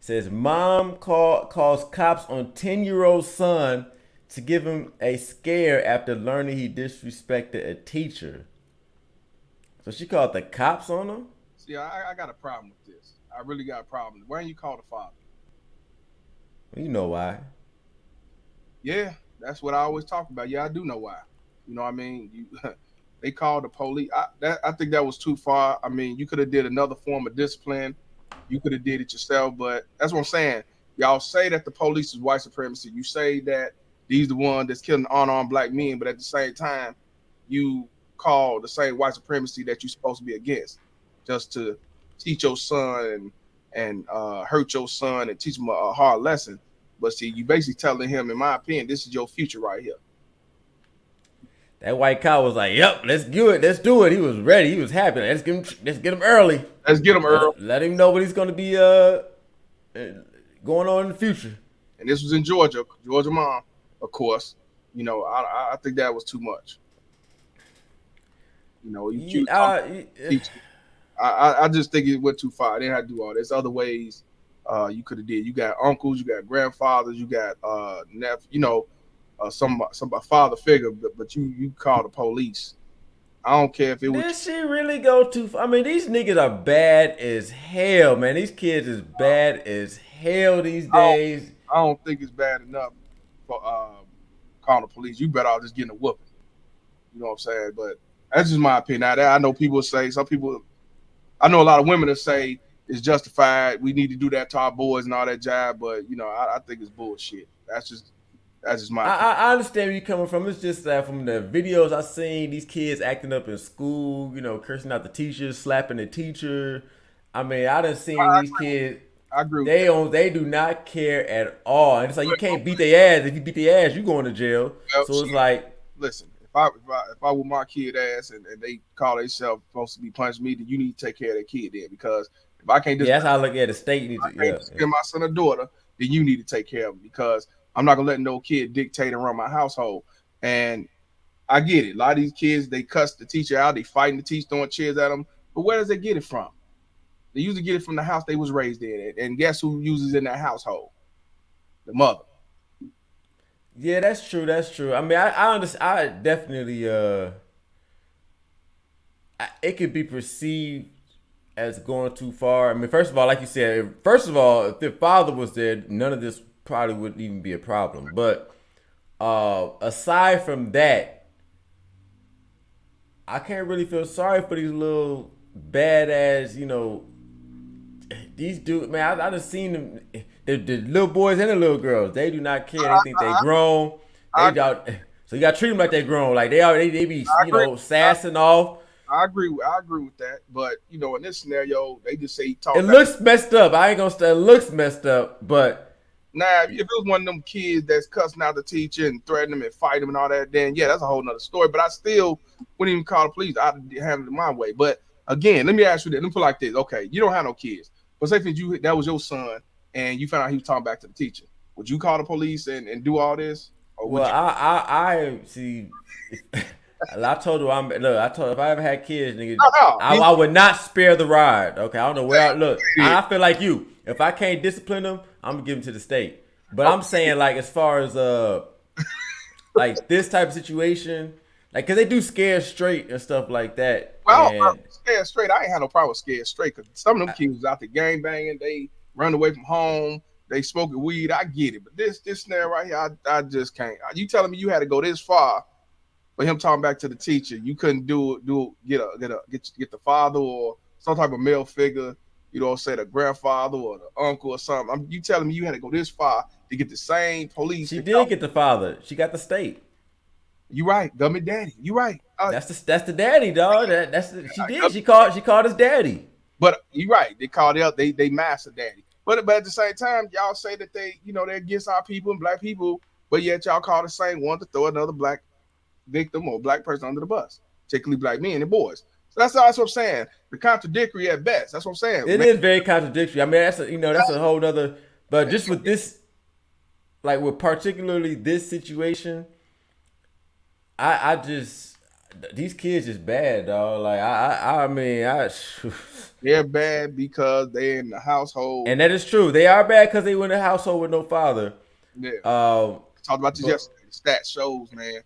Says mom calls cops on 10-year-old son to give him a scare after learning he disrespected a teacher. So she called the cops on him? See, I got a problem with this. I really got a problem. Why don't you call the father? You know why. Yeah, that's what I always talk about. Yeah, I do know why. You know what I mean? They called the police. I think that was too far. I mean, you could have did another form of discipline. You could have did it yourself, but that's what I'm saying. Y'all say that the police is white supremacy. You say that these the one that's killing unarmed black men, but at the same time, you call the same white supremacy that you're supposed to be against, just to teach your son and hurt your son and teach him a hard lesson. But see, you basically telling him, in my opinion, this is your future right here. That white cow was like, "Yep, let's do it. Let's do it." He was ready. He was happy. Let's get him early. Let's get him, Earl. Let him know what he's going to be going on in the future. And this was in Georgia, Georgia mom, of course. You know, I think that was too much. You know, you Yeah, talk teaching. I just think it went too far. They had to do all. There's other ways you could have did. You got uncles, you got grandfathers, you got you know, some father figure, but you call the police. I don't care if it was. did she really go too far? I mean, these niggas are bad as hell, man. These kids is bad as hell these I don't, days. I don't think it's bad enough for calling the police. You better off just getting a whooping. You know what I'm saying? But that's just my opinion. Now, I know people say some people. I know a lot of women that say it's justified. We need to do that to our boys and all that jive. But you know, I think it's bullshit. That's just my opinion. I understand where you're coming from. It's just that from the videos I seen, these kids acting up in school, cursing out the teachers, slapping the teacher. I mean, I done seen I, these kids. I agree with They that. don't. They do not care at all. And it's like you can't beat their ass. If you beat their ass, you going to jail. Well, So it's shit. like, Listen, if I with my kid ass and they call themselves supposed to be punching me, then you need to take care of that kid then because if I can't yeah, just that's how I look at it. The state needs to. I can't Yeah, yeah. discipline my son or daughter, then you need to take care of them because I'm not gonna let no kid dictate and run my household. And I get it. A lot of these kids they cuss the teacher out, they fighting the teacher, throwing chairs at them. But where does they get it from? They usually get it from the house they was raised in. And guess who uses in that household? The mother. Yeah, that's true. That's true. I mean, I understand. I definitely. It could be perceived as going too far. I mean, first of all, like you said, first of all, if their father was there, none of this probably wouldn't even be a problem. But aside from that, I can't really feel sorry for these little badass, these dudes. Man, I just seen them. The little boys and the little girls. They do not care. They think they grown. I, They out. So you got to treat them like they grown. Like they be I agree. sassing off. I agree with that. But you know, in this scenario, they just say he It talked back. looks messed up. I ain't gonna say it looks messed up, but Now, if it was one of them kids that's cussing out the teacher and threatening him and fighting him and all that, then yeah, that's a whole nother story. But I still wouldn't even call the police. I'd handle it my way. But again, let me ask you this. Let me put it like this. Okay, you don't have no kids. But say if that was your son and you found out he was talking back to the teacher. Would you call the police and do all this? Or well, would you I see. I told her I told her if I ever had kids, nigga, no, I would not spare the ride. Okay, I don't know where I look. yeah. I feel like you. If I can't discipline them, I'm gonna give them to the state. But I'm saying like as far as like this type of situation, like cause they do scare straight and stuff like that, Well, and scared straight. I ain't had no problem with scared straight because some of them kids was out there gang banging. They run away from home. They smoking weed. I get it, but this snare right here, I just can't. You telling me you had to go this far for him talking back to the teacher? You couldn't get the father or some type of male figure. You know, say the grandfather or the uncle or something. You telling me you had to go this far to get the same police? she did get the father. She got the state. You right, gummy daddy. You right. That's the daddy, dog. She did. Gummy She called his daddy. But you're right. They call it out. They master daddy. But at the same time, y'all say that they're against our people and black people, but yet y'all call the same one to throw another black victim or black person under the bus, particularly black men and boys. So that's what I'm saying. The contradictory at best. That's what I'm saying. It Man, is very contradictory. I mean, that's a whole other. But just with this, like with particularly this situation, I just these kids just bad, dog. Like I mean, They're bad because they're in the household. and that is true. They are bad because they were in a household with no father. Yeah, Um, talked about this but yesterday. The stats shows, man.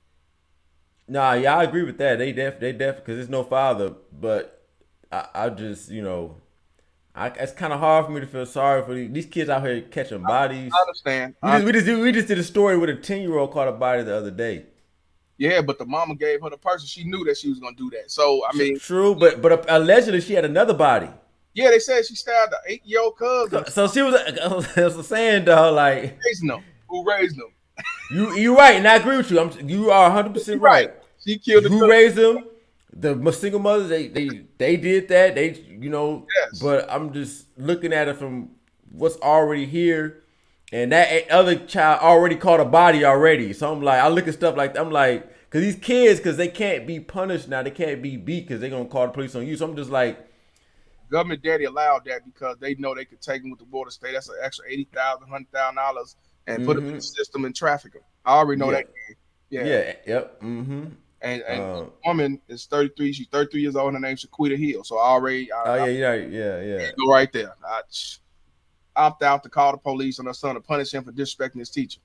nah, yeah, I agree with that. They def because there's no father. But I just it's kind of hard for me to feel sorry for these kids out here catching I bodies. understand. We just did a story with a 10-year-old caught a body the other day. Yeah, but the mama gave her the person. She knew that she was gonna do that. So I mean, True, but allegedly she had another body. yeah, they said she stabbed the 8-year-old cousin. So she was, I was saying, dog, like Raising them. Who raised them? you right, and I agree with you. You are 100% She right. right. She killed the Who cousin. raised them? The single mothers, they did that. Yes. But I'm just looking at it from what's already here, and that other child already caught a body already. So I'm like, I look at stuff like that, I'm like, because these kids, because they can't be punished now, they can't be beat because they're gonna call the police on you. So I'm just like, Government daddy allowed that because they know they could take them with the border state. That's an extra $80,000, $100,000, and put them in the system and traffic them. I already know yeah, that. Yeah. yeah, yep, And the woman is 33. She's 33 years old. Her name's Shaquita Hill. So I already, oh yeah, yeah. go right there. I opt out to call the police on her son to punish him for disrespecting his teacher.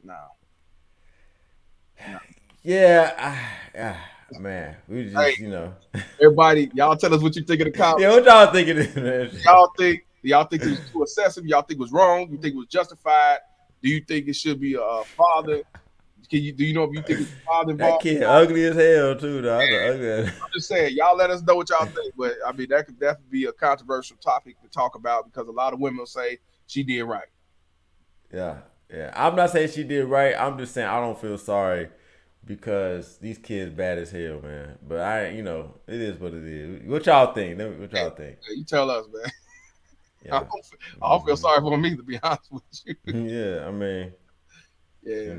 No. Yeah, man, we just Hey, everybody, y'all tell us what you think of the comments. yeah, what y'all thinking, man? Y'all think it was too excessive? Y'all think it was wrong? You think it was justified? Do you think it should be a father? Do you know if you think it's a father That involved? kid ugly as hell too, though. I'm just saying, y'all let us know what y'all think. But I mean, that could definitely be a controversial topic to talk about because a lot of women will say she did right. Yeah, yeah. I'm not saying she did right. I'm just saying I don't feel sorry because these kids bad as hell, man. But it is what it is. What y'all think? What y'all think? You tell us, man. Yeah. I don't feel sorry for me, to be honest with you. Yeah, I mean, Yeah.